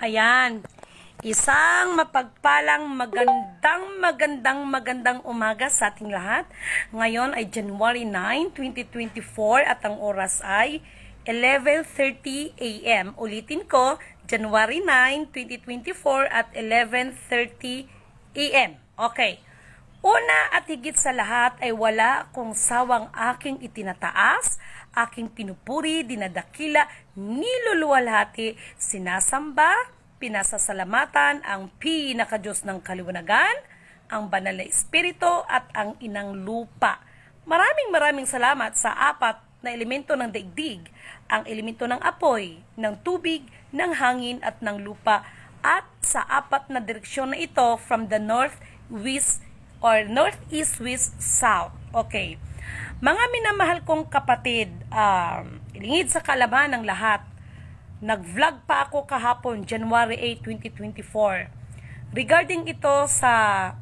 Ayan, isang mapagpalang magandang umaga sa ating lahat. Ngayon ay January 9, 2024 at ang oras ay 11:30 AM. Ulitin ko, January 9, 2024 at 11:30 AM. Okay. Una at higit sa lahat ay wala kung sawang aking itinataas, aking pinupuri, dinadakila, niluluwalhati, sinasamba, pinasasalamatan ang pinakadiyos ng kaliwanagan, ang banal na espiritu at ang inang lupa. Maraming salamat sa apat na elemento ng daigdig, ang elemento ng apoy, ng tubig, ng hangin at ng lupa, at sa apat na direksyon na ito from the northeast or northeast, west, south. Okay. Mga minamahal kong kapatid, ilingid sa kaalaman ng lahat, nag-vlog pa ako kahapon, January 8, 2024. Regarding ito sa,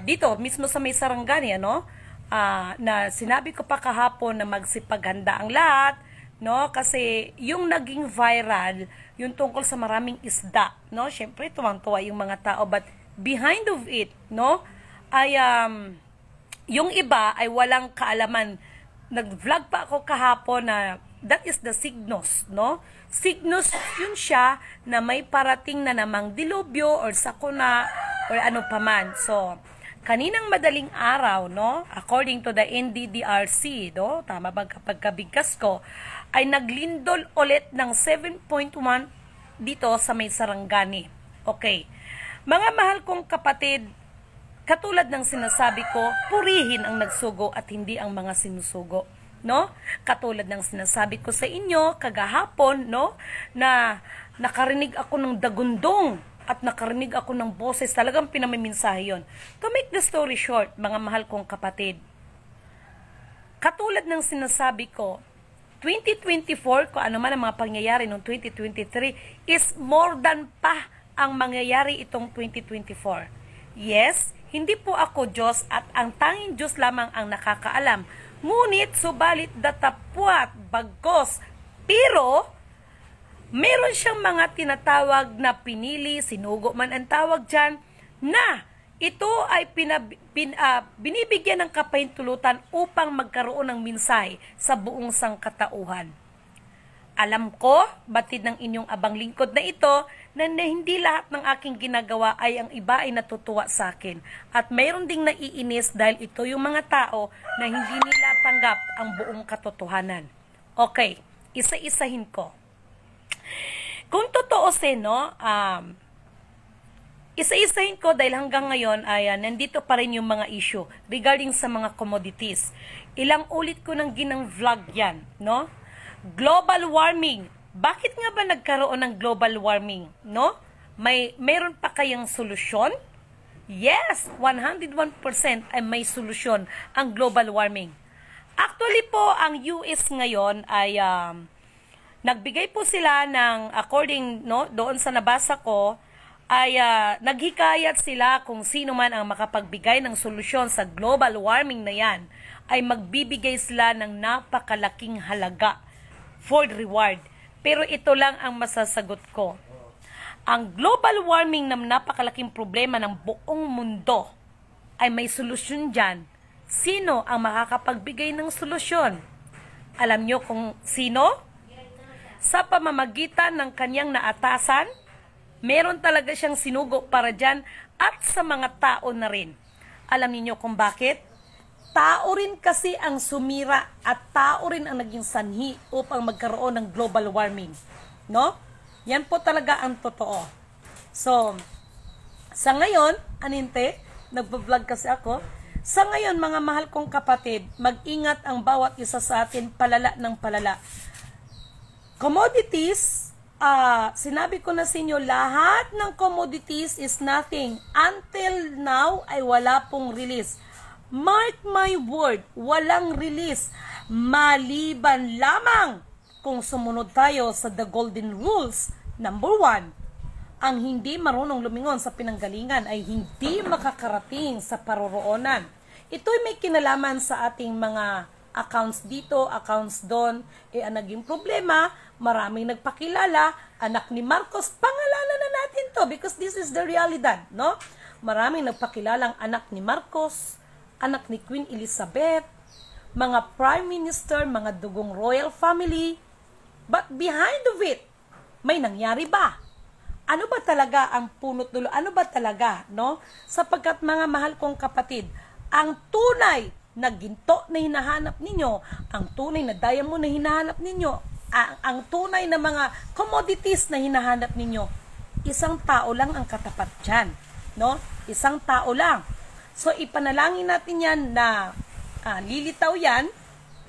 dito, mismo sa may Sarangani, na sinabi ko pa kahapon na magsipaghanda ang lahat, no? Kasi yung naging viral, yung tungkol sa maraming isda, no? Syempre, tuwang-tuwa yung mga tao, but behind of it, no? Ay, yung iba ay walang kaalaman. Nag-vlog pa ako kahapon na that is the signos, no? Signos yun siya na may parating na namang dilubyo or sakuna or ano paman. So, kaninang madaling araw, no? According to the NDDRC, no? Tama ba kapag kabigkas ko, ay naglindol ulit ng 7.1 dito sa may Sarangani. Okay. Mga mahal kong kapatid, katulad ng sinasabi ko, purihin ang nagsugo at hindi ang mga sinusugo, no? Katulad ng sinasabi ko sa inyo kagahapon, no, na nakarinig ako ng dagundong at nakarinig ako ng boses, talagang pinamimensahe yon. To make the story short, mga mahal kong kapatid, katulad ng sinasabi ko, 2024, kung ano man ang mga pangyayari noong 2023, is more than pa ang mangyayari itong 2024. Yes, hindi po ako Diyos at ang tanging Diyos lamang ang nakakaalam. Ngunit, subalit datapwat, bagos, pero meron siyang mga tinatawag na pinili, sinugo man ang tawag dyan, na ito ay binibigyan ng kapahintulutan upang magkaroon ng mensahe sa buong sangkatauhan. Alam ko, batid ng inyong abang lingkod na ito, na hindi lahat ng aking ginagawa ay ang iba ay natutuwa sa akin. At mayroon ding naiinis dahil ito yung mga tao na hindi nila tanggap ang buong katotohanan. Okay, isa-isahin ko. Kung totoo isa-isahin ko dahil hanggang ngayon ay nandito pa rin yung mga issue regarding sa mga commodities. Ilang ulit ko nang ginang-vlog yan, no? Global warming. Bakit nga ba nagkaroon ng global warming, no? Mayroon pa kayang solusyon? Yes, 101% ay may solusyon ang global warming. Actually po, ang US ngayon ay nagbigay po sila ng, according, no, doon sa nabasa ko, ay naghikayat sila kung sino man ang makapagbigay ng solusyon sa global warming na yan, ay magbibigay sila ng napakalaking halaga for reward. Pero ito lang ang masasagot ko. Ang global warming na napakalaking problema ng buong mundo ay may solusyon dyan. Sino ang makakapagbigay ng solusyon? Alam nyo kung sino? Sa pamamagitan ng kanyang naatasan, meron talaga siyang sinugo para dyan at sa mga tao na rin. Alam niyo kung bakit? Tao rin kasi ang sumira at tao rin ang naging sanhi upang magkaroon ng global warming. No? Yan po talaga ang totoo. So, sa ngayon, aninte, nagbablog kasi ako, sa ngayon mga mahal kong kapatid, mag-ingat ang bawat isa sa atin palala ng palala. Commodities, sinabi ko na sa inyo, lahat ng commodities is nothing. Until now, ay wala pong release. Mark my word, walang release. Maliban lamang kung sumunod tayo sa the golden rules. Number 1, ang hindi marunong lumingon sa pinanggalingan ay hindi makakarating sa paroroonan. Ito'y may kinalaman sa ating mga accounts dito, accounts doon. Ang naging problema, maraming nagpakilala, anak ni Marcos, pangalan ito because this is the realidad, no? Maraming nagpakilalang anak ni Marcos, anak ni Queen Elizabeth, mga prime minister, mga dugong royal family. But behind of it, may nangyari ba? Ano ba talaga ang punot dulo? Ano ba talaga, no? Sapagkat mga mahal kong kapatid, ang tunay na ginto na hinahanap ninyo, ang tunay na diamond na hinahanap ninyo, ang tunay na mga commodities na hinahanap ninyo, isang tao lang ang katapat dyan, no? Isang tao lang. So, ipanalangin natin yan na lilitaw yan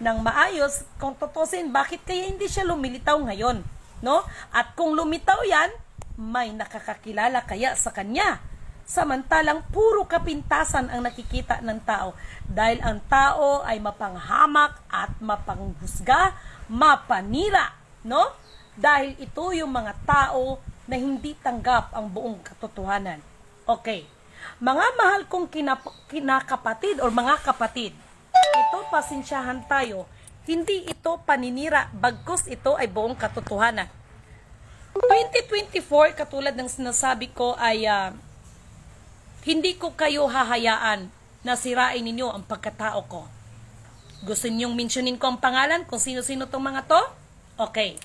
ng maayos. Kung tutusin, bakit kaya hindi siya lumilitaw ngayon, no? At kung lumitaw yan, may nakakakilala kaya sa kanya. Samantalang puro kapintasan ang nakikita ng tao dahil ang tao ay mapanghamak at mapanghusga, mapanira, no? Dahil ito yung mga tao na hindi tanggap ang buong katotohanan. Okay. Mga mahal kong kinakapatid or mga kapatid, ito pasensyahan tayo, hindi ito paninira, bagkus ito ay buong katotohanan. 2024, katulad ng sinasabi ko, ay hindi ko kayo hahayaan na sirain ninyo ang pagkatao ko. Gusto ninyong mentionin ko ang pangalan kung sino-sino tong mga to? Okay.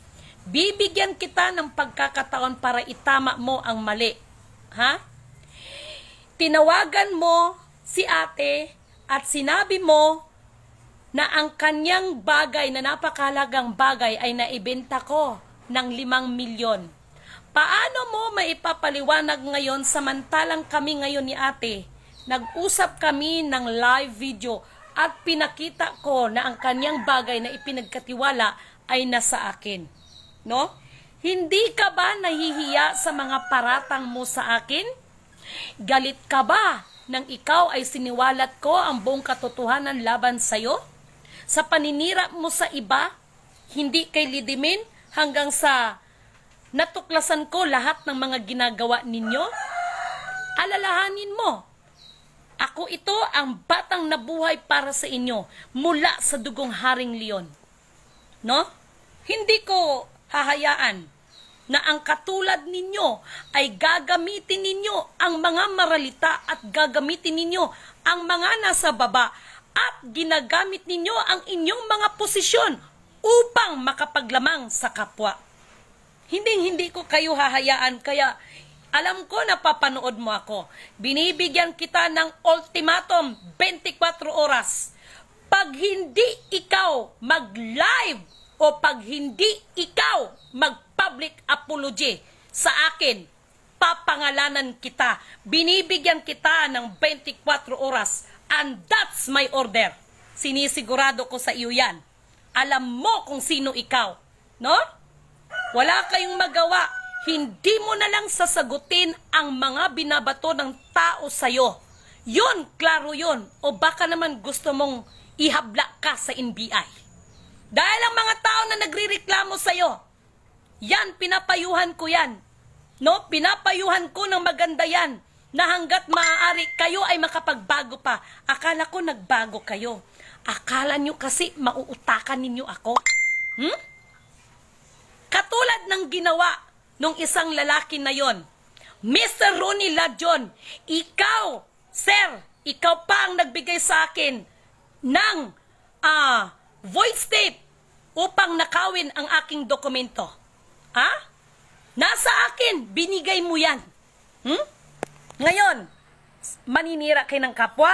Bibigyan kita ng pagkakataon para itama mo ang mali. Ha? Tinawagan mo si ate at sinabi mo na ang kanyang bagay na napakahalagang bagay ay naibenta ko ng 5 milyon. Paano mo maipapaliwanag ngayon samantalang kami ngayon ni ate, nag-usap kami ng live video at pinakita ko na ang kanyang bagay na ipinagkatiwala ay nasa akin. No? Hindi ka ba nahihiya sa mga paratang mo sa akin? Galit ka ba nang ikaw ay siniwalat ko ang buong katotohanan laban sa'yo? Sa paninira mo sa iba, hindi kay lidimin hanggang sa natuklasan ko lahat ng mga ginagawa ninyo? Alalahanin mo, ako ito ang batang nabuhay para sa inyo mula sa dugong Haring Leon. No? Hindi ko hahayaan na ang katulad ninyo ay gagamitin ninyo ang mga maralita at gagamitin ninyo ang mga nasa baba at ginagamit ninyo ang inyong mga posisyon upang makapaglamang sa kapwa. Hindi ko kayo hahayaan, kaya alam ko na papanood mo ako. Binibigyan kita ng ultimatum, 24 oras. Pag hindi ikaw mag-live o pag hindi ikaw mag-public apology sa akin, papangalanan kita. Binibigyan kita ng 24 oras and that's my order. Sinisigurado ko sa iyo yan. Alam mo kung sino ikaw, no? Wala kayong magawa. Hindi mo na lang sasagutin ang mga binabato ng tao sa'yo. Yun, klaro yun. O baka naman gusto mong ihabla ka sa NBI. Dahil ang mga tao na nagrireklamo sa'yo, yan, pinapayuhan ko yan. No? Pinapayuhan ko ng maganda yan na hanggat maaari kayo ay makapagbago pa. Akala ko nagbago kayo. Akala nyo kasi mauutakan ninyo ako. Katulad ng ginawa nung isang lalaki na yon, Mr. Ronnie Ladjon, ikaw, sir, ikaw pa ang nagbigay sa akin ng voice tape upang nakawin ang aking dokumento. Ha? Nasa akin, binigay mo yan. Ngayon, maninira kayo ng kapwa?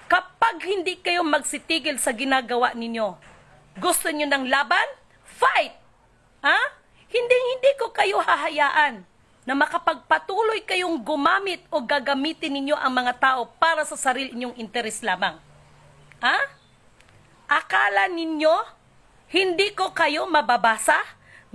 Kapag hindi kayo magsitigil sa ginagawa ninyo, gusto nyo ng laban? Fight! Ha? Hindi ko kayo hahayaan na makapagpatuloy kayong gumamit o gagamitin ninyo ang mga tao para sa sarili ninyong interes lamang. Ha? Akala ninyo, hindi ko kayo mababasa?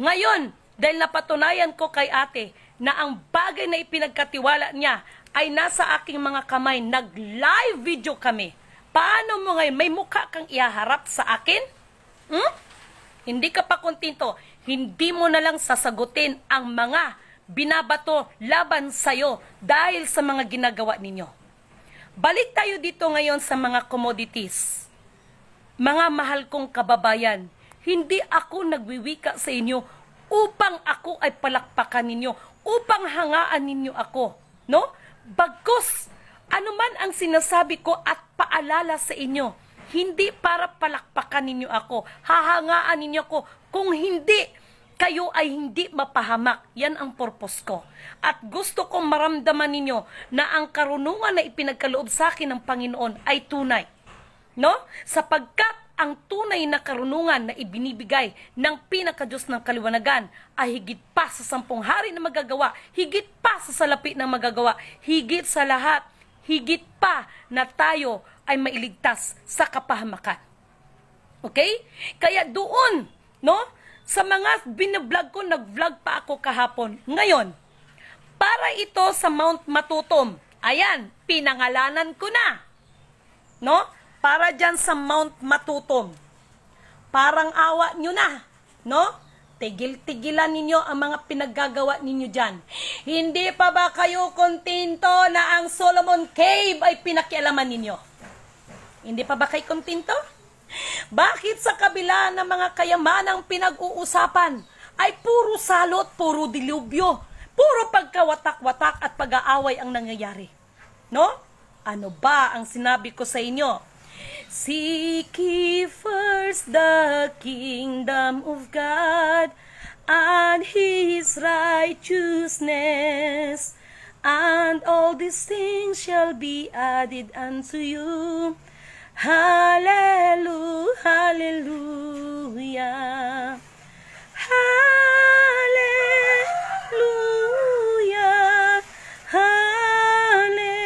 Ngayon, dahil napatunayan ko kay ate na ang bagay na ipinagkatiwala niya ay nasa aking mga kamay, nag-live video kami. Paano mo ngayon? May mukha kang ihaharap sa akin? Hindi ka pa kontento. Hindi mo na lang sasagutin ang mga binabato laban sa'yo dahil sa mga ginagawa ninyo. Balik tayo dito ngayon sa mga commodities. Mga mahal kong kababayan, hindi ako nagwiwika sa inyo upang ako ay palakpakan ninyo, upang hangaan ninyo ako, no? Bagkus, anuman ang sinasabi ko at paalala sa inyo, hindi para palakpakan ninyo ako, hahangaan ninyo ako, kung hindi, kayo ay hindi mapahamak. Yan ang purpose ko. At gusto kong maramdaman ninyo na ang karunungan na ipinagkaloob sa akin ng Panginoon ay tunay. No? Sapagkat ang tunay na karunungan na ibinibigay ng pinakadiyos ng kaliwanagan ay higit pa sa 10 hari na magagawa, higit pa sa salapi na magagawa, higit sa lahat, higit pa na tayo ay mailigtas sa kapahamakan. Okay? Kaya doon, no? Sa mga binablog ko, nag-vlog pa ako kahapon. Ngayon, para ito sa Mount Matutom, ayan, pinangalanan ko na. No? Para dyan sa Mount Matutom. Parang awa nyo na. No? Tigil-tigilan ninyo ang mga pinaggagawa ninyo dyan. Hindi pa ba kayo kontento na ang Solomon Cave ay pinakialaman ninyo? Hindi pa ba kayo kontento? Bakit sa kabila ng mga kayamanang pinag-uusapan ay puro salot, puro dilubyo, puro pagkawatak-watak at pag-aaway ang nangyayari? No? Ano ba ang sinabi ko sa inyo? Seek ye first the kingdom of God and His righteousness, and all these things shall be added unto you. Hallelujah, hallelujah, hallelujah, hallelujah,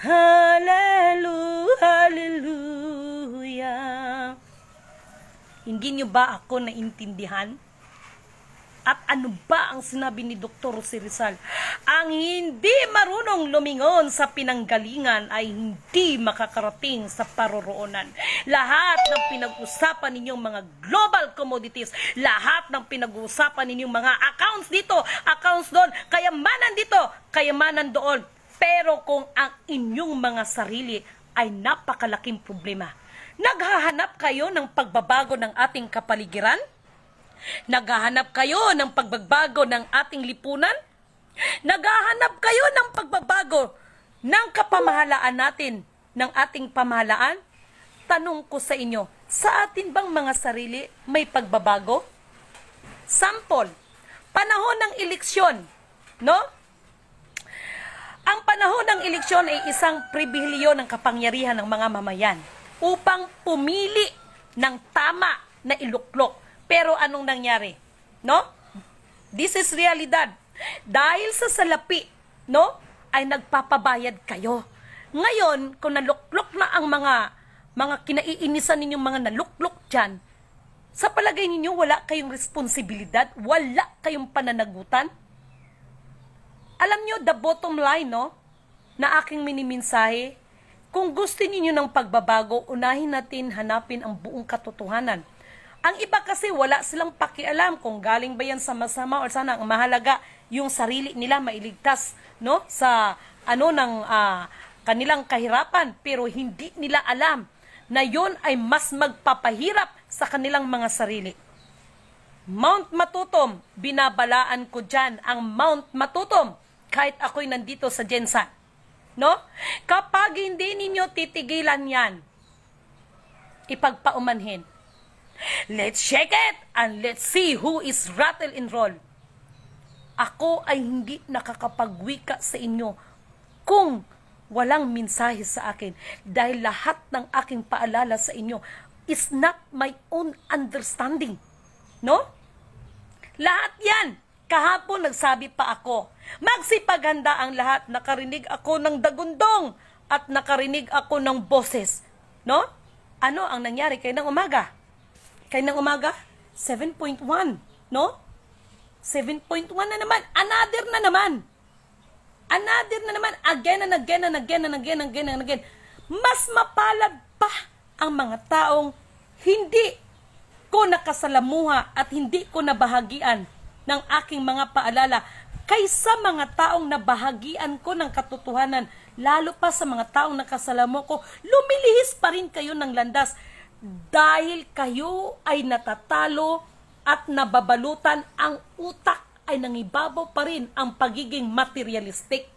hallelujah, hallelujah. Hindi niyo ba ako naintindihan? At ano ba ang sinabi ni Dr. Rosie Rizal? Ang hindi marunong lumingon sa pinanggalingan ay hindi makakarating sa paroroonan. Lahat ng pinag-usapan ninyong mga global commodities, lahat ng pinag-usapan ninyong mga accounts dito, accounts doon, kayamanan dito, kayamanan doon. Pero kung ang inyong mga sarili ay napakalaking problema, naghahanap kayo ng pagbabago ng ating kapaligiran? Naghahanap kayo ng pagbabago ng ating lipunan? Naghahanap kayo ng pagbabago ng kapamahalaan natin, ng ating pamahalaan? Tanong ko sa inyo, sa atin bang mga sarili may pagbabago? Sample, panahon ng eleksyon, no? Ang panahon ng eleksyon ay isang pribilehiyo ng kapangyarihan ng mga mamayan upang pumili ng tama na iluklok. Pero anong nangyari? No? This is realidad. Dahil sa salapi, no, ay nagpapabayad kayo. Ngayon, kung naluklok na ang mga kinaiinisan ninyong mga naluklok dyan, sa palagay ninyo, wala kayong responsibilidad, wala kayong pananagutan. Alam nyo, the bottom line, no, na aking minimensahe, kung gusto niyo ng pagbabago, unahin natin hanapin ang buong katotohanan. Ang iba kasi wala silang pakialam kung galing ba yan sa masama o sana ang mahalaga yung sarili nila mailigtas, no, sa kanilang kahirapan, pero hindi nila alam na yon ay mas magpapahirap sa kanilang mga sarili. Mount Matutom, binabalaan ko dyan ang Mount Matutom kahit ako'y nandito sa Jensan, no? Kapag hindi ninyo titigilan yan, ipagpaumanhin. Let's shake it and let's see who is rattle and roll. Ako ay hindi nakakapagwika sa inyo kung walang mensahe sa akin, dahil lahat ng aking paalala sa inyo is not my own understanding. No? Lahat yan. Kahapon nagsabi pa ako, magsipaganda ang lahat. Nakarinig ako ng dagundong at nakarinig ako ng boses. No? Ano ang nangyari kay ng umaga? Kay ng umaga, 7.1, no? 7.1 na naman, another na naman. Another na naman, again and again and again and again and again and again. Mas mapalad pa ang mga taong hindi ko nakasalamuha at hindi ko nabahagian ng aking mga paalala kaysa mga taong nabahagian ko ng katotohanan, lalo pa sa mga taong nakasalamo ko, lumilihis pa rin kayo ng landas dahil kayo ay natatalo at nababalutan, ang utak ay nangibabaw pa rin ang pagiging materialistic.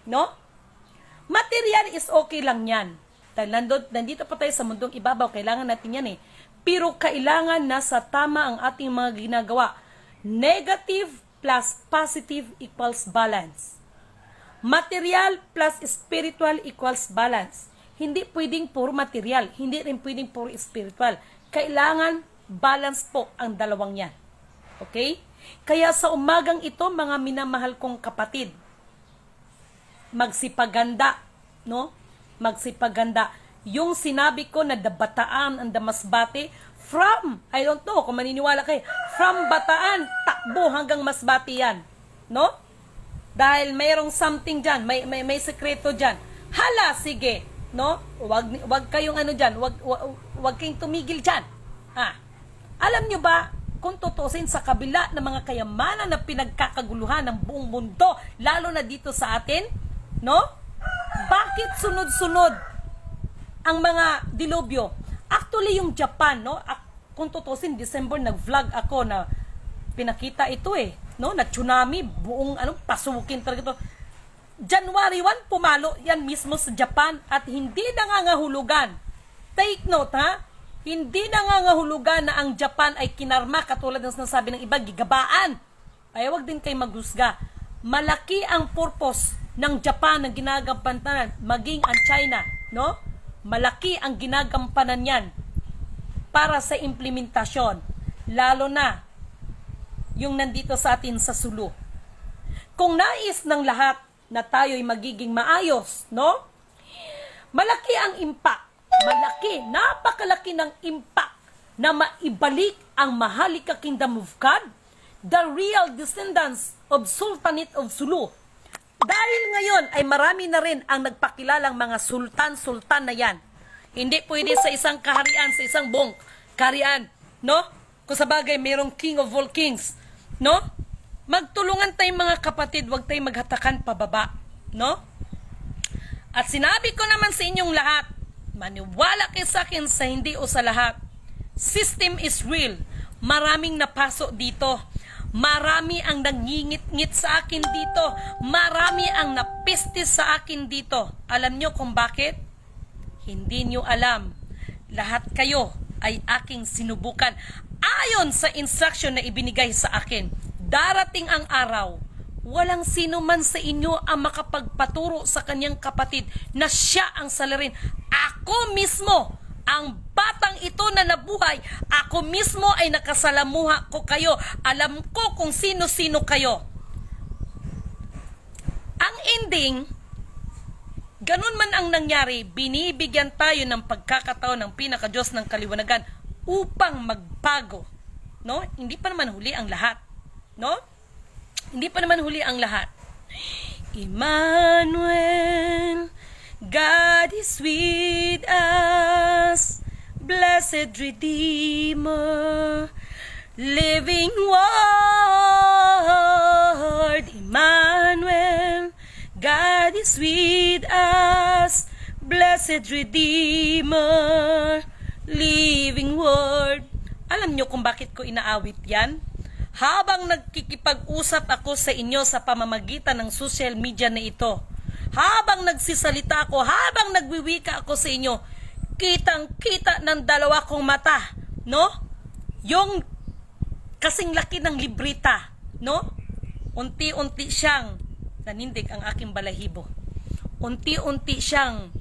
No? Material is okay lang yan. Dahil nandito pa tayo sa mundong ibabaw, kailangan natin yan eh. Pero kailangan nasa tama ang ating mga ginagawa. Negative plus positive equals balance. Material plus spiritual equals balance. Hindi pwedeng puro material, hindi rin pwedeng puro spiritual. Kailangan balance po ang dalawang yan. Okay? Kaya sa umagang ito, mga minamahal kong kapatid, magsipaganda, no? Magsipaganda. Yung sinabi ko na Bataan ang Masbate, from, I don't know kung maniniwala kayo, from Bataan, takbo hanggang Masbate yan. No? Dahil mayroong something dyan, may sekreto dyan. Hala, sige. No? Wag kayong ano dyan, wag kayong tumigil dyan. Alam nyo ba, kung tutusin sa kabila ng mga kayamanan na pinagkakaguluhan ng buong mundo, lalo na dito sa atin, no? Bakit sunod-sunod ang mga dilubyo? Actually, yung Japan, no? Kung tutusin, December, nag-vlog ako na pinakita ito eh, no? Na tsunami, buong pasukin talaga ito. January 1, pumalo yan mismo sa Japan at hindi nangangahulugan. Take note, ha? Hindi nangangahulugan na ang Japan ay kinarma katulad ng sinasabi ng iba, gigabaan. Ay, wag din kayo maghusga. Malaki ang purpose ng Japan ang ginagampanan, maging ang China, no? Malaki ang ginagampanan yan para sa implementasyon, lalo na yung nandito sa atin sa Sulu. Kung nais ng lahat na tayo'y magiging maayos, no? Malaki ang impact. Malaki, napakalaki ng impact na maibalik ang Maharlika Kingdom of God, the real descendants of Sultanate of Sulu. Dahil ngayon ay marami na rin ang nagpakilalang mga sultan-sultan na yan. Hindi pwede sa isang kaharian, sa isang buong kaharian, no? Kung sa bagay, mayroong king of all kings, no? Magtulungan tayong mga kapatid, huwag tayong maghatakan pababa, no? At sinabi ko naman sa inyong lahat, maniwala kayo sa akin sa hindi o sa lahat. System is real. Maraming napaso dito. Marami ang nangingit-ngit sa akin dito. Marami ang napistis sa akin dito. Alam nyo kung bakit? Hindi nyo alam. Lahat kayo ay aking sinubukan. Ayon sa instruction na ibinigay sa akin, darating ang araw, walang sino man sa inyo ang makapagpaturo sa kanyang kapatid na siya ang salarin. Ako mismo, ang batang ito na nabuhay, ako mismo ay nakasalamuha ko kayo. Alam ko kung sino-sino kayo. Ang ending, ganun man ang nangyari, binibigyan tayo ng pagkakataon ng pinaka-Diyos ng kaliwanagan upang magbago. No? Hindi pa naman huli ang lahat. No? Hindi pa naman huli ang lahat. Emmanuel, God is with us, blessed Redeemer, living Word. Emmanuel, God is with us, blessed Redeemer, living Word. Alam nyo kung bakit ko inaawit yan? Habang nagkikipag-usap ako sa inyo sa pamamagitan ng social media na ito, habang nagsisalita ako, habang nagwiwika ako sa inyo, kitang-kita ng dalawa kong mata, no? Yung kasing laki ng librita, no? Unti-unti siyang nanindig ang aking balahibo. Unti-unti siyang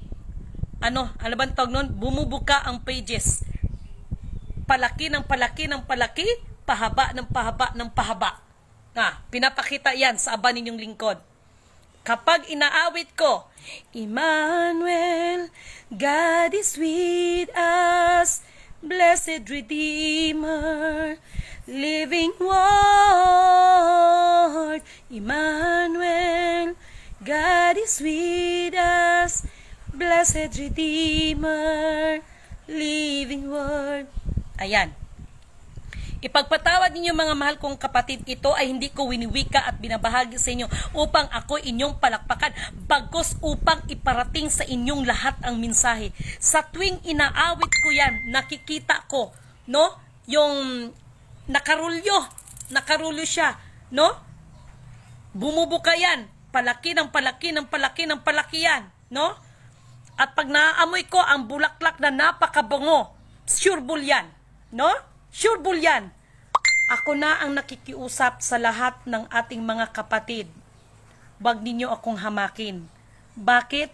ano bang tawag nun? Bumubuka ang pages. Palaki ng palaki ng palaki, pahaba ng pahaba ng pahaba. Pinapakita yan sa aba ninyong lingkod. Kapag inaawit ko, Emmanuel, God is with us, blessed Redeemer, living Word. Emmanuel, God is with us, blessed Redeemer, living Word. Ayan. Ipagpatawad ninyo mga mahal kong kapatid, ito ay hindi ko winiwika at binabahagi sa inyo upang ako inyong palakpakan, bagkus upang iparating sa inyong lahat ang mensahe. Sa tuwing inaawit ko yan, nakikita ko, no? Yung nakarulyo siya, no? Bumubuka yan, palaki ng palaki ng palaki ng palaki yan, no? At pag naaamoy ko ang bulaklak na napakabango, sure bull yan, no? Sure bull yan. Ako na ang nakikiusap sa lahat ng ating mga kapatid. Huwag ninyo akong hamakin. Bakit?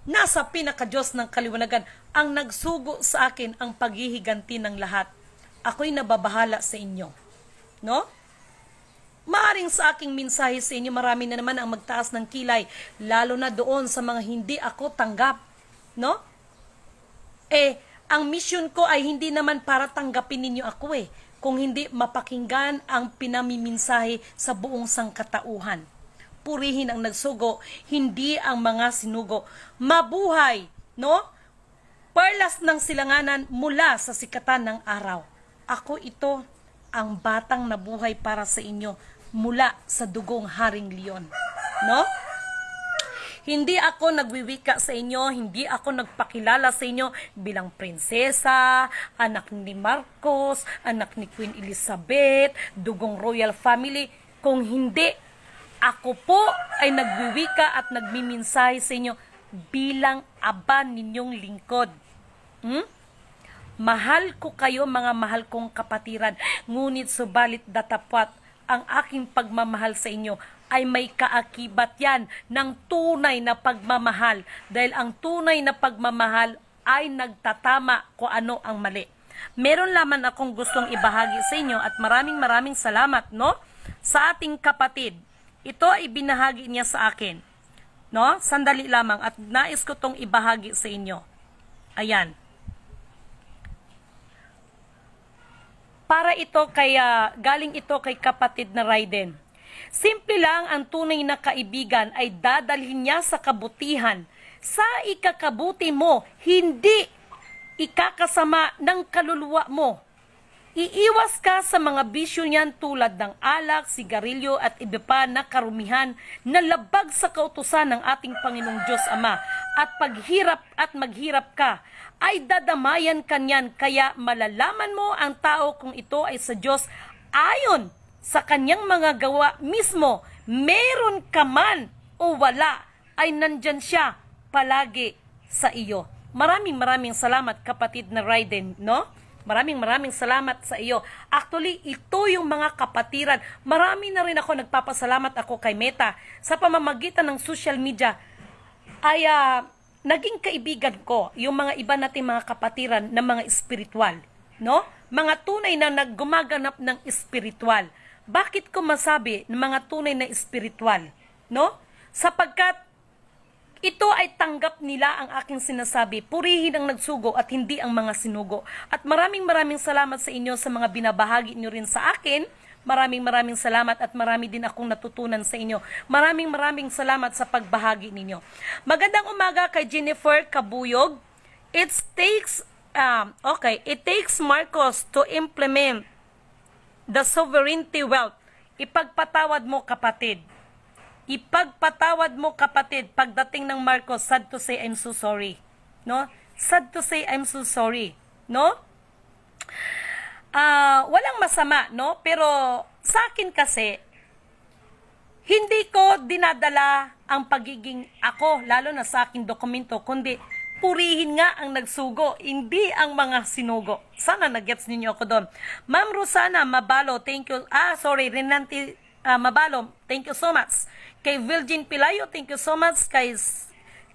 Nasa pinaka-Diyos ng kaliwanagan ang nagsugo sa akin ang paghihiganti ng lahat. Ako'y nababahala sa inyo, no? Maaring sa aking mensahe sa inyo, marami na naman ang magtaas ng kilay, lalo na doon sa mga hindi ako tanggap, no? Ang mission ko ay hindi naman para tanggapin ninyo ako kung hindi mapakinggan ang pinamiminsahe sa buong sangkatauhan. Purihin ang nagsugo, hindi ang mga sinugo. Mabuhay, no? Perlas ng silanganan mula sa sikatan ng araw. Ako ito, ang batang nabuhay para sa inyo mula sa dugong Haring Leon, no? Hindi ako nagwiwika sa inyo, hindi ako nagpakilala sa inyo bilang prinsesa, anak ni Marcos, anak ni Queen Elizabeth, dugong royal family. Kung hindi, ako po ay nagwiwika at nagmiminsahe sa inyo bilang aba ninyong lingkod. Mahal ko kayo mga mahal kong kapatiran, ngunit subalit datapwat ang aking pagmamahal sa inyo ay may kaakibat yan ng tunay na pagmamahal, dahil ang tunay na pagmamahal ay nagtatama kung ano ang mali. Meron lamang akong gustong ibahagi sa inyo at maraming salamat, no? Sa ating kapatid, ito ay binahagi niya sa akin, no? Sandali lamang at nais ko tong ibahagi sa inyo. Ayan. Para ito galing ito kay kapatid na Raiden. Simple lang, ang tunay na kaibigan ay dadalhin niya sa kabutihan. Sa ikakabuti mo, hindi ikakasama ng kaluluwa mo. Iiwas ka sa mga bisyo niyan tulad ng alak, sigarilyo at iba pa na karumihan na labag sa kautusan ng ating Panginoong Diyos Ama. At paghirap at maghirap ka, ay dadamayan kanyan, kaya malalaman mo ang tao kung ito ay sa Diyos ayon sa kanyang mga gawa mismo. Meron ka man o wala, ay nandyan siya palagi sa iyo. Maraming salamat kapatid na Raiden, no? Maraming salamat sa iyo. Actually, ito yung mga kapatiran. Marami na rin ako nagpapasalamat ako kay Meta sa pamamagitan ng social media ay naging kaibigan ko yung mga iba nating mga kapatiran na mga espiritual, no? Mga tunay na naggumaganap ng espiritual. Bakit ko masabi ng mga tunay na espiritual, no? Sapagkat ito ay tanggap nila ang aking sinasabi. Purihin ang nagsugo at hindi ang mga sinugo. At maraming salamat sa inyo sa mga binabahagi nyo rin sa akin. Maraming salamat at marami din akong natutunan sa inyo. Maraming salamat sa pagbahagi ninyo. Magandang umaga kay Jennifer Kabuyog. It takes Marcos to implement the sovereignty wealth. Ipagpatawad mo kapatid. Ipagpatawad mo kapatid. Pagdating ng Marcos, sad to say I'm so sorry. No? Sad to say I'm so sorry. No? Walang masama, no? Pero sa akin kasi, hindi ko dinadala ang pagiging ako, lalo na sa aking dokumento, kundi purihin nga ang nagsugo, hindi ang mga sinugo. Sana nag-gets ninyo ako doon. Ma'am Rosana Mabalo, thank you. Renanti Mabalo, thank you so much. Kay Virgin Pilayo, thank you so much. Kay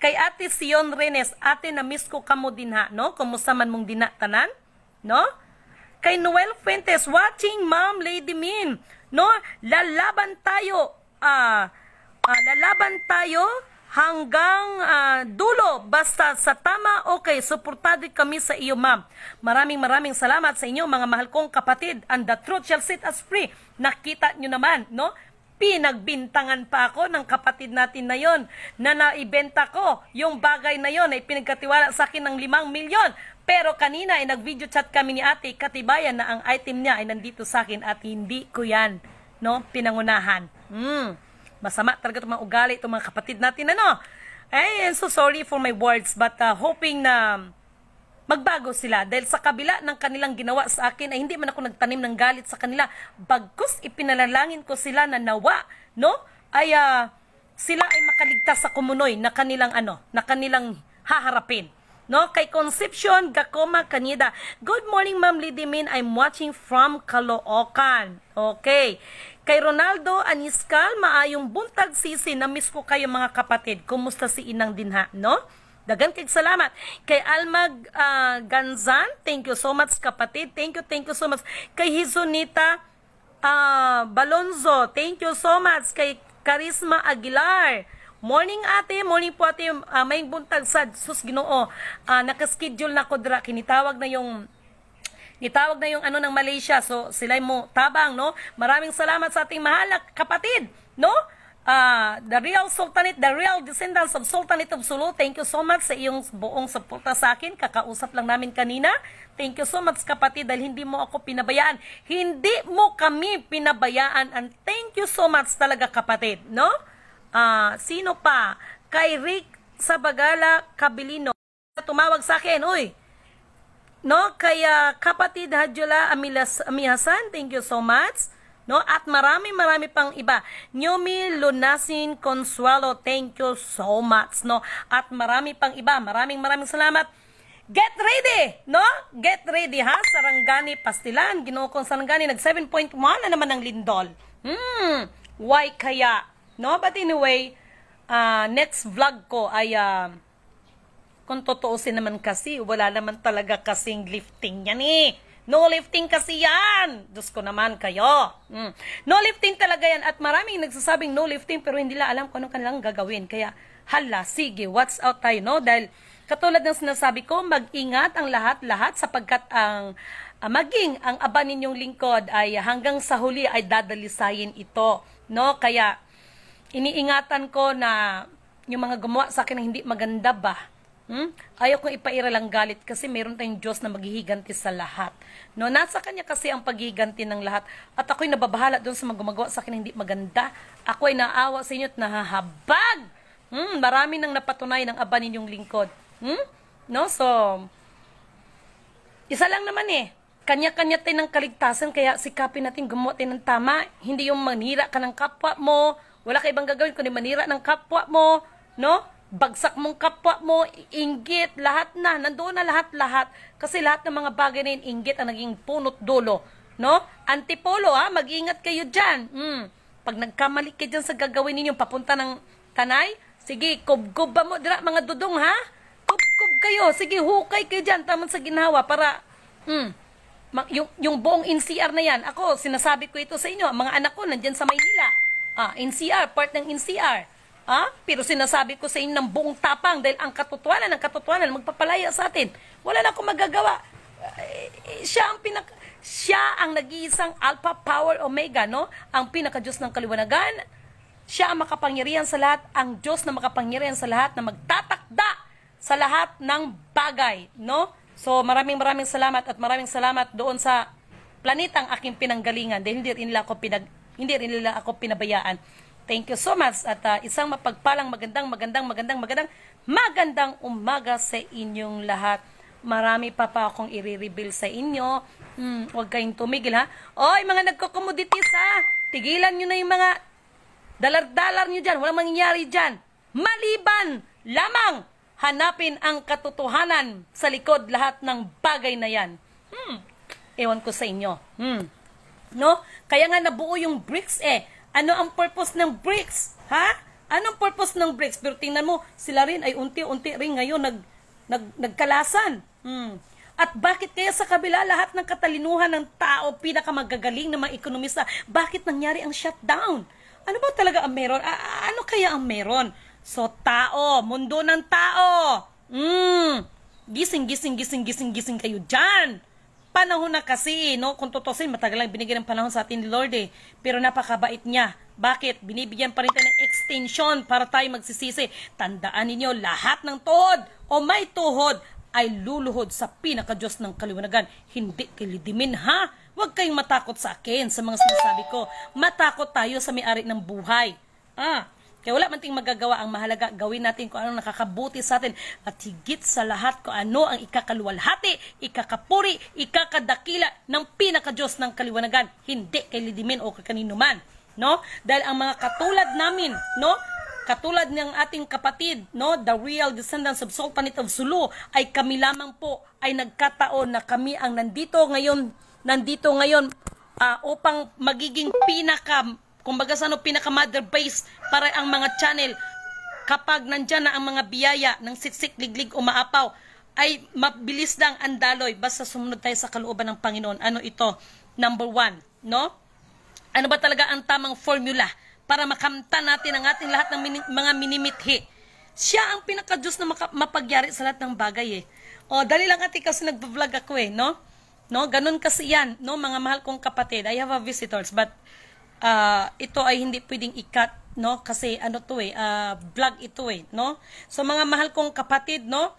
Ate Sion Renes, ate na miss ko kamo din ha, no? Kumusta man mong dinatanan, no? Kay Noel Fuentes, watching Ma'am Lady Min, no? Lalaban tayo hanggang dulo, basta sa tama, okay, suportado kami sa iyo, ma'am. Maraming salamat sa inyo, mga mahal kong kapatid, and the truth shall set us free. Nakita nyo naman, no? Pinagbintangan pa ako ng kapatid natin na yon na naibenta ko yung bagay na yon ay pinagkatiwala sa akin ng 5 milyon. Pero kanina ay nag-video chat kami ni ate, katibayan na ang item niya ay nandito sa akin at hindi ko yan, no, pinangunahan. Masama talaga itong mga ugali, itong mga kapatid natin, ano. Ay, I'm so sorry for my words, but hoping na magbago sila. Dahil sa kabila ng kanilang ginawa sa akin, ay hindi man ako nagtanim ng galit sa kanila. Bagkus, ipinalalangin ko sila na nawa, no, ay sila ay makaligtas sa kumunoy na kanilang, na kanilang haharapin. No, kay Concepcion Gacoma Canida. Good morning, Ma'am Lidimin. I'm watching from Caloocan. Okay. Kay Ronaldo Aniskal, maayong buntag sisi. Na-miss ko kayo mga kapatid. Kumusta si Inang Dinha, no? Dagan kay salamat. Kay Almag Ganzan, thank you so much kapatid. Thank you so much. Kay Hizunita Balonzo, thank you so much. Kay Karisma Aguilar, morning ate, morning po ate, may buntag sad, sus Ginoo, nakaschedule na ko dira, nitawag na yung ng Malaysia, so sila mo tabang, no? Maraming salamat sa ating mahal na kapatid, no? The real Sultanate, the real descendants of Sultanate of Sulu, thank you so much sa iyong buong suporta sa akin, kakausap lang namin kanina, thank you so much kapatid, dahil hindi mo ako pinabayaan, hindi mo kami pinabayaan, and thank you so much talaga kapatid, no? Sino pa? Kay Rick Sabagala Cabilino, tumawag sa akin, uy, no? Kaya kapatid Hadjula Amihasan, thank you so much, no? At marami pang iba. Nyomi Lunasin Consuelo, thank you so much, no? At marami pang iba. Maraming salamat. Get ready, no? Get ready, ha? Sarangani Pastilan, Ginoo kong Sarangani, nag 7.1 na naman ang lindol. Why kaya? No? But anyway, next vlog ko ay kung totoosin naman kasi, wala naman talaga kasing lifting yan eh. No lifting kasi yan. Diyos ko naman kayo. No lifting talaga yan. At maraming nagsasabing no lifting pero hindi nila alam kung anong kanilang gagawin. Kaya, hala, sige, watch out tayo, no? Dahil, katulad ng sinasabi ko, mag-ingat ang lahat-lahat sapagkat ang maging ang aba ninyong lingkod ay hanggang sa huli ay dadalisayin ito. No? Kaya, iniingatan ko na yung mga gumawa sa akin na hindi maganda ba? Ayaw kong ipaira lang galit kasi meron tayong Diyos na maghihiganti sa lahat. No, nasa Kanya kasi ang paghihiganti ng lahat. At ako'y nababahala doon sa mga gumagawa sa akin na hindi maganda. Ako'y naawa sa inyo at nahahabag. Marami nang napatunay ng aba ninyong lingkod. No, so, isa lang naman eh. Kanya-kanya tayo ng kaligtasan, kaya sikapin natin gumawa tayo ng tama. Hindi yung manira ka ng kapwa mo. Wala ka ibang gagawin kundi manira ng kapwa mo, no? Bagsak mong kapwa mo, inggit, lahat na, nandoon na lahat-lahat. Kasi lahat ng mga bagay na yun, inggit ang naging punot dulo, no? Antipolo, ha? Mag-ingat kayo dyan. Pag nagkamali kayo dyan sa gagawin ninyo, papunta ng tanay, sige, kubkub ba mo, dira, mga dudong, ha? Kubkub kayo, sige, hukay kayo dyan, tamang sa ginhawa, para, yung buong NCR na yan, ako, sinasabi ko ito sa inyo, mga anak ko, nandyan sa Maynila, NCR, part ng NCR, pero sinasabi ko sa inyo ng buong tapang dahil ang katotohanan magpapalaya sa atin. Wala na akong magagawa. Siya ang nag-iisang Alpha Power Omega, no? Ang pinaka-Diyos ng kaliwanagan. Siya ang makapangyarihan sa lahat, ang Diyos na makapangyarihan sa lahat, na magtatakda sa lahat ng bagay, no? So maraming salamat at maraming salamat doon sa planetang aking pinanggalingan dahil hindi rin nila ako pinabayaan. Thank you so much at isang mapagpalang magandang umaga sa inyong lahat. Marami pa akong i-reveal sa inyo. Huwag kayong tumigil, ha? Oy, mga nagko-commodities, ha? Tigilan nyo na yung mga dalar-dalar nyo dyan. Walang mangyayari dyan. Maliban lamang hanapin ang katotohanan sa likod lahat ng bagay na yan. Ewan ko sa inyo. No? Kaya nga nabuo yung BRICS eh. Ano ang purpose ng BRICS? Ha? Anong purpose ng BRICS? Pero tingnan mo, sila rin ay unti-unti rin ngayon nagkalasan. At bakit kaya sa kabila lahat ng katalinuhan ng tao, pinakamagagaling na mga ekonomista, bakit nangyari ang shutdown? Ano ba talaga ang meron? Ano kaya ang meron? So, tao, mundo ng tao. Gising kayo dyan. panahon na kasi, no? Kung tutusin, matagal lang binigyan ng panahon sa atin ni Lord eh. Pero napakabait niya. Bakit? Binibigyan pa rin tayo ng extension para tayo magsisisi. Tandaan ninyo, lahat ng tuhod o may tuhod ay luluhod sa pinaka-Diyos ng kaliwanagan. Hindi kilidimin, ha? Huwag kayong matakot sa akin sa mga sinasabi ko. Matakot tayo sa may-ari ng buhay. Kaya wala man ting magagawa. Ang mahalaga, gawin natin kung anong nakakabuti sa atin. At higit sa lahat kung ano ang ikakaluwalhati, ikakapuri, ikakadakila ng pinaka-Diyos ng kaliwanagan. Hindi kay lidimin o kay kanino man. No? Dahil ang mga katulad namin, no? Katulad ng ating kapatid, no? The real descendants of Sultanate of Sulu, ay kami lamang po ay nagkataon na kami ang nandito ngayon upang magiging kumbaga sa pinaka-mother base para ang mga channel kapag nandyan na ang mga biyaya ng siksik, liglig, umaapaw, ay mabilis lang ang daloy basta sumunod tayo sa kalooban ng Panginoon. Ano ito? Number 1, no? Ano ba talaga ang tamang formula para makamta natin ang ating lahat ng mga minimithi? Siya ang pinaka-Diyos na mapagyari sa lahat ng bagay eh. Dali lang ati kasi nagbablog ako eh, no? No, ganun kasi yan, no, mga mahal kong kapatid. I have a visitors, but ito ay hindi pwedeng i-cut, no, kasi ano to eh, vlog ito eh, no. So mga mahal kong kapatid, no,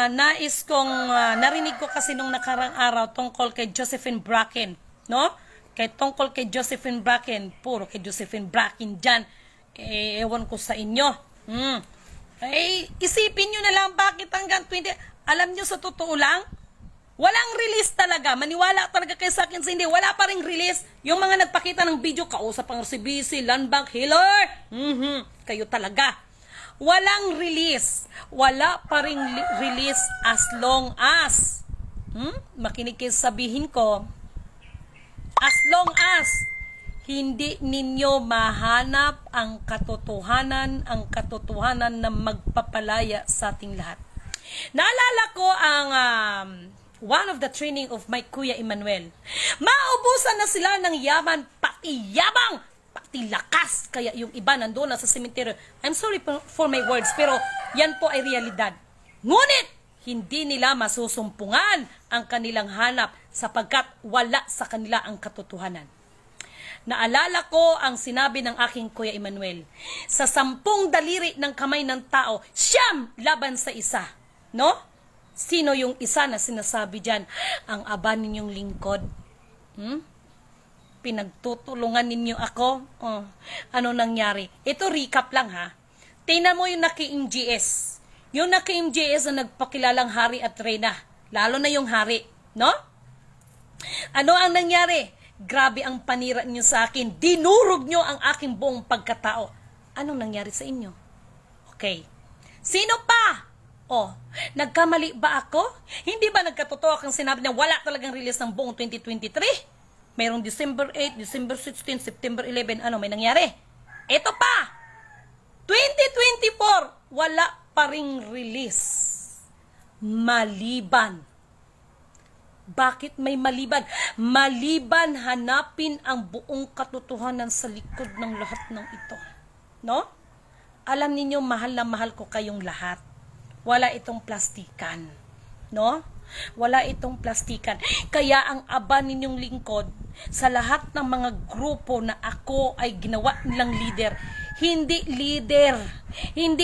nais kong narinig ko kasi nung nakarang araw tungkol kay Josephine Bracken, no, tungkol kay Josephine Bracken, puro kay Josephine Bracken dyan, ewan ko sa inyo. Isipin nyo na lang bakit hanggang 20, alam nyo sa totoo lang, walang release talaga. Maniwala talaga kayo sa akin. Hindi, wala pa ring release. Yung mga nagpakita ng video, kausap ang RCBC, Land Bank, Healer. Kayo talaga. Walang release. Wala pa ring release as long as, makinig kayo sabihin ko, as long as hindi ninyo mahanap ang katotohanan na magpapalaya sa ating lahat. Naalala ko ang one of the training of my Kuya Emmanuel. Maubusan na sila ng yaman, pati yabang, pati lakas. Kaya yung iba nandoon na sa sementeryo. I'm sorry for my words, pero yan po ay realidad. Ngunit, hindi nila masusumpungan ang kanilang hanap sapagkat wala sa kanila ang katotohanan. Naalala ko ang sinabi ng aking Kuya Emmanuel. Sa 10 daliri ng kamay ng tao, siyam laban sa isa. No? Sino yung isa na sinasabi dyan? Ang aba ninyong lingkod. Pinagtutulungan ninyo ako. Ano nangyari? Ito recap lang ha. Tingnan mo yung naki-MGS. Yung naki-MGS na nagpakilalang hari at reyna. Lalo na yung hari. No? Ano ang nangyari? Grabe ang panira niyo sa akin. Dinurog niyo ang aking buong pagkatao. Anong nangyari sa inyo? Okay. Sino pa? Nagkamali ba ako? Hindi ba nagkatotoo kang sinabi na wala talagang release ng buong 2023? Mayroong December 8, December 16, September 11. Ano may nangyari? Ito pa! 2024, wala pa ring release. Maliban. Bakit may maliban? Maliban hanapin ang buong katotohanan sa likod ng lahat ng ito. No? Alam niyo mahal na mahal ko kayong lahat. Wala itong plastikan. No? Wala itong plastikan. Kaya ang aba ninyong lingkod sa lahat ng mga grupo na ako ay ginawa nilang leader. Hindi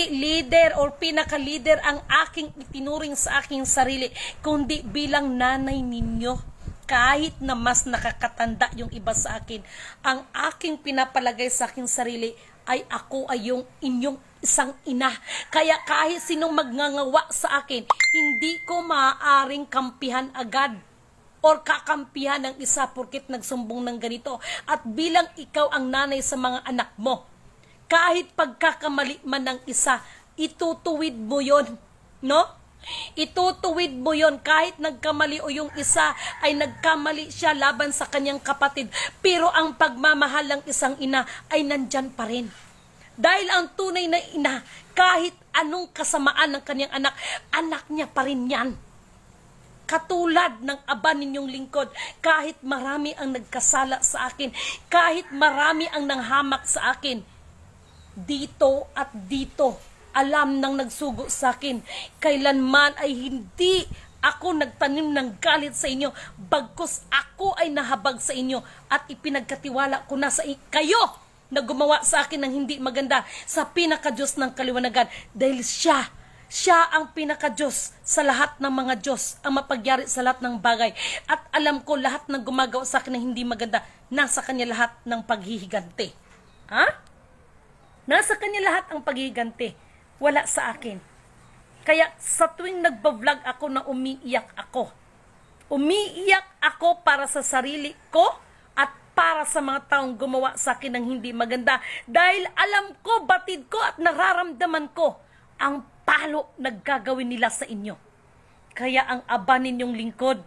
leader or pinaka-leader ang aking itinuring sa aking sarili, kundi bilang nanay ninyo. Kahit na mas nakakatanda yung iba sa akin, ang aking pinapalagay sa aking sarili ay ako ay yung inyong isang ina. Kaya kahit sinong magngangawa sa akin, hindi ko maaaring kampihan agad or kakampihan ng isa porkit nagsumbong ng ganito. At bilang ikaw ang nanay sa mga anak mo, kahit pagkakamali man ng isa, itutuwid mo yon, no? Itutuwid mo yon kahit nagkamali o yung isa ay nagkamali siya laban sa kanyang kapatid. Pero ang pagmamahal ng isang ina ay nandyan pa rin. Dahil ang tunay na ina, kahit anong kasamaan ng kanyang anak, anak niya pa rin yan. Katulad ng aba ninyong lingkod, kahit marami ang nagkasala sa akin, kahit marami ang nanghamak sa akin, dito at dito, alam nang nagsugo sa akin, kailanman ay hindi ako nagtanim ng galit sa inyo, bagkus ako ay nahabag sa inyo at ipinagkatiwala ko na sa kayo na gumawa sa akin ng hindi maganda sa pinaka-Diyos ng kaliwanagan, dahil siya ang pinaka-Diyos sa lahat ng mga Diyos, ang mapagyari sa lahat ng bagay. At alam ko lahat ng gumagawa sa akin ng hindi maganda, nasa kanya lahat ng paghihiganti. Ha? Nasa kanya lahat ang paghihiganti. Wala sa akin. Kaya sa tuwing nagbablog ako na umiiyak ako para sa sarili ko at para sa mga taong gumawa sa akin ng hindi maganda. Dahil alam ko, batid ko at nararamdaman ko ang palo na gagawin nila sa inyo. Kaya ang aba ninyong lingkod,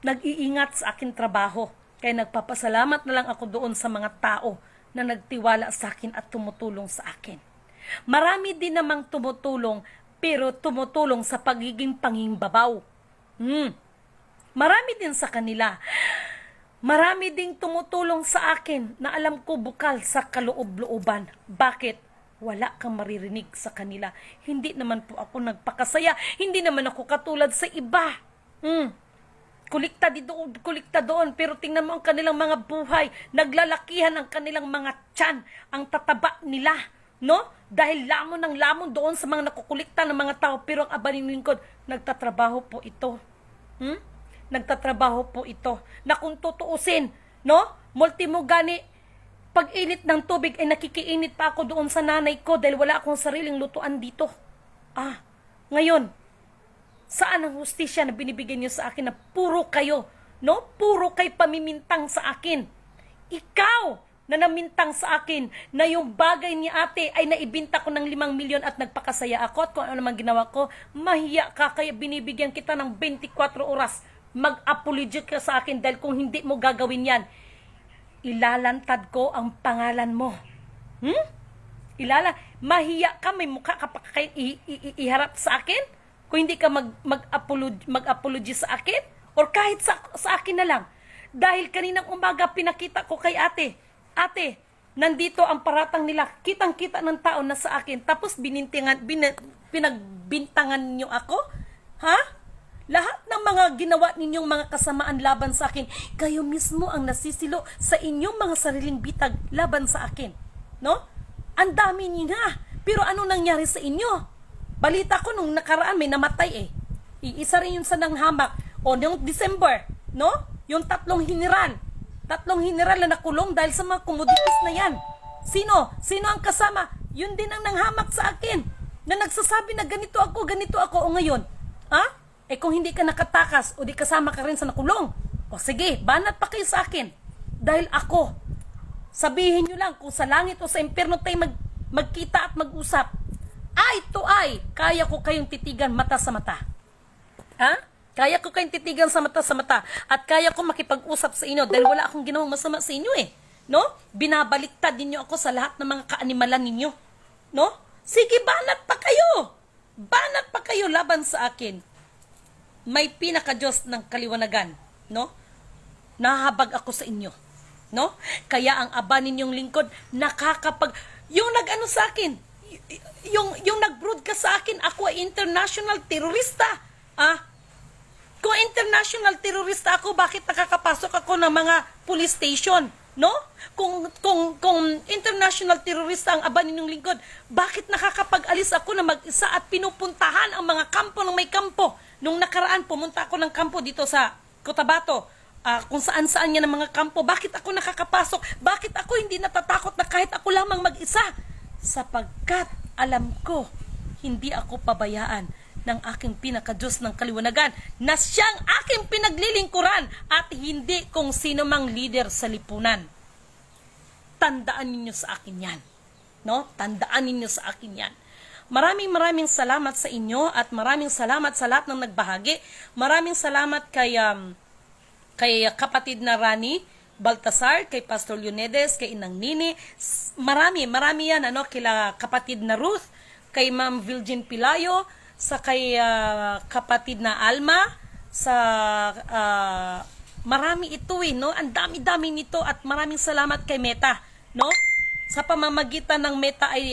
nag-iingat sa aking trabaho. Kaya nagpapasalamat na lang ako doon sa mga tao na nagtiwala sa akin at tumutulong sa akin. Marami din namang tumutulong, pero tumutulong sa pagiging pangingbabaw. Marami din sa kanila. Marami ding tumutulong sa akin na alam ko bukal sa kaloob-looban. Bakit? Wala kang maririnig sa kanila. Hindi naman po ako nagpakasaya. Hindi naman ako katulad sa iba. Kulikta doon. Pero tingnan mo ang kanilang mga buhay. Naglalakihan ang kanilang mga tiyan. Ang tataba nila. No? Dahil lamon ng lamon doon sa mga nakukulikta ng mga tao. Pero ang aba ng lingkod, nagtatrabaho po ito. Nagtatrabaho po ito. Na kung tutuusin, no? Multi mo gani, pag init ng tubig ay nakikiinit pa ako doon sa nanay ko dahil wala akong sariling lutuan dito. Ngayon, saan ang hustisya na binibigyan niyo sa akin na puro kayo, no? Puro kay pamimintang sa akin. Ikaw na namintang sa akin na yung bagay ni ate ay naibinta ko ng 5 milyon at nagpakasaya ako at kung ano naman ginawa ko, mahiya ka, kaya binibigyan kita ng 24 oras. Mag-apology ka sa akin dahil kung hindi mo gagawin yan, ilalantad ko ang pangalan mo. Mahiya ka, may mukha ka pa kayo iharap sa akin? Kung hindi ka mag-apology sa akin? Or kahit sa akin na lang. Dahil kaninang umaga pinakita ko kay ate, nandito ang paratang nila, kitang-kita ng tao na sa akin, tapos pinagbintangan niyo ako? Ha? Lahat ng mga ginawa ninyong mga kasamaan laban sa akin, kayo mismo ang nasisilo sa inyong mga sariling bitag laban sa akin. No? Ang dami niyo na. Pero ano nangyari sa inyo? Balita ko nung nakaraan may namatay eh. Iisa rin yun sa nanghamak. O noong December, no? Yung 3 general. 3 general na nakulong dahil sa mga commodities na yan. Sino? Sino ang kasama? Yun din ang nanghamak sa akin. Na nagsasabi na ganito ako o ngayon. Ha? Eh kung hindi ka nakatakas o di kasama ka rin sa nakulong. O sige, banat pa kayo sa akin. Dahil ako, sabihin nyo lang kung sa langit o sa impyerno tayo magkita at mag-usap. Eye to eye, kaya ko kayong titigan mata sa mata. Ha? Kaya ko kayong titigan sa mata at kaya ko makipag-usap sa inyo dahil wala akong ginawang masama sa inyo eh. No? Binabaliktad ninyo ako sa lahat ng mga kaanimalan ninyo. No? Sige, banat pa kayo. Banat pa kayo laban sa akin. May pinaka-Diyos ng kaliwanagan. No? Nahabag ako sa inyo. No? Kaya ang aba ninyong lingkod yung nag-ano sa akin, yung nag-broadcast sa akin, ako ay international terrorista. Kung international terrorista ako, bakit nakakapasok ako ng mga police station? No? Kung international terrorista ang aba ninyong lingkod, bakit nakakapag-alis ako na mag-isa at pinupuntahan ang mga kampo ng may kampo? Nung nakaraan, pumunta ako ng kampo dito sa Cotabato, kung saan-saan yan ang mga kampo. Bakit ako nakakapasok? Bakit ako hindi natatakot na kahit ako lamang mag-isa? Sapagkat alam ko, hindi ako pabayaan ng aking pinaka-Diyos ng kaliwanagan na siyang aking pinaglilingkuran at hindi kung sino mang leader sa lipunan. Tandaan ninyo sa akin yan. No? Tandaan ninyo sa akin yan. Maraming salamat sa inyo at maraming salamat sa lahat ng nagbahagi. Maraming salamat kay kapatid na Rani Baltasar, kay Pastor Leonides, kay Inang Nini. Marami yan, kila kapatid na Ruth, kay Ma'am Virgin Pilayo, sa kay kapatid na Alma, sa marami ito no? Ang dami-dami nito at maraming salamat kay Meta, no? Sa pamamagitan ng Meta ay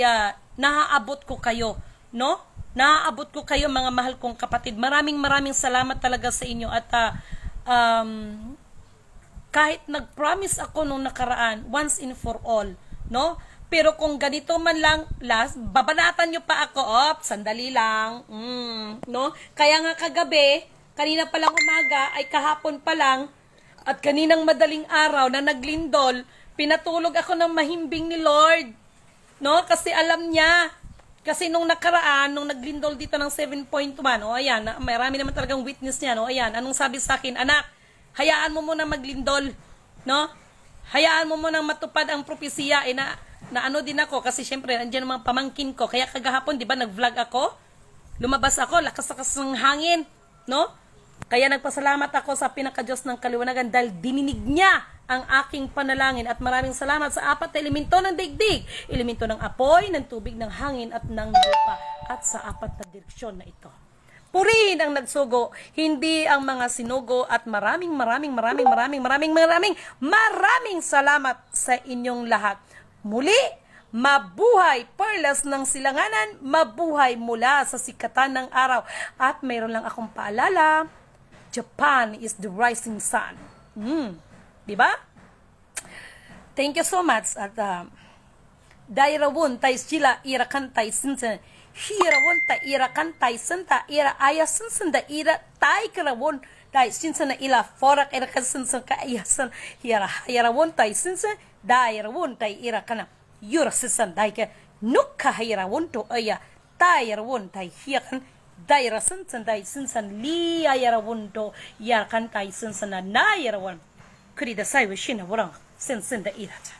nahaabot ko kayo, no? Naaabot ko kayo, mga mahal kong kapatid. Maraming salamat talaga sa inyo. At kahit nag-promise ako nung nakaraan, once and for all, no? Pero kung ganito man lang, babanatan nyo pa ako, sandali lang, no? Kaya nga kagabi, kanina pa lang umaga, ay kahapon pa lang, at kaninang madaling araw na naglindol, pinatulog ako ng mahimbing ni Lord, no? Kasi alam niya, kasi nung nakaraan, nung naglindol dito ng 7.1, ayan, marami naman talagang witness niya, ayan, anong sabi sa akin, anak, hayaan mo muna maglindol, no? Hayaan mo muna matupad ang propesya, na ano din ako, kasi syempre, andyan mga pamangkin ko, kaya kagahapon, di ba, nag-vlog ako, lumabas ako, lakas-lakas ng hangin, no? Kaya nagpasalamat ako sa pinaka-Diyos ng kaliwanagan dahil dininig niya ang aking panalangin at maraming salamat sa 4 na elemento ng daigdig, elemento ng apoy, ng tubig, ng hangin at ng lupa at sa 4 na direksyon na ito. Purihin ang nagsugo, hindi ang mga sinugo at maraming salamat sa inyong lahat. Muli, mabuhay perlas ng silanganan, mabuhay mula sa sikatan ng araw. At mayroon lang akong paalala, Japan is the rising sun. Diba? Thank you so much. At Dairawon tay sila irakan tay sinsa. Hirawon tay irakan tay santa ira ayasan sanda ira tay karawon tay sinsa na ila forak irakan sinsa ka ayasan hirawon tay sinsa Dairawon tay irakan yura sisan day ka nukka hirawon to aya Dairawon tay hiyakan Daira sinsan day sinsan li ayarawon to yarkan tay sinsa na nairawon. Kuri da sai wa shina wurang sinsin da irata.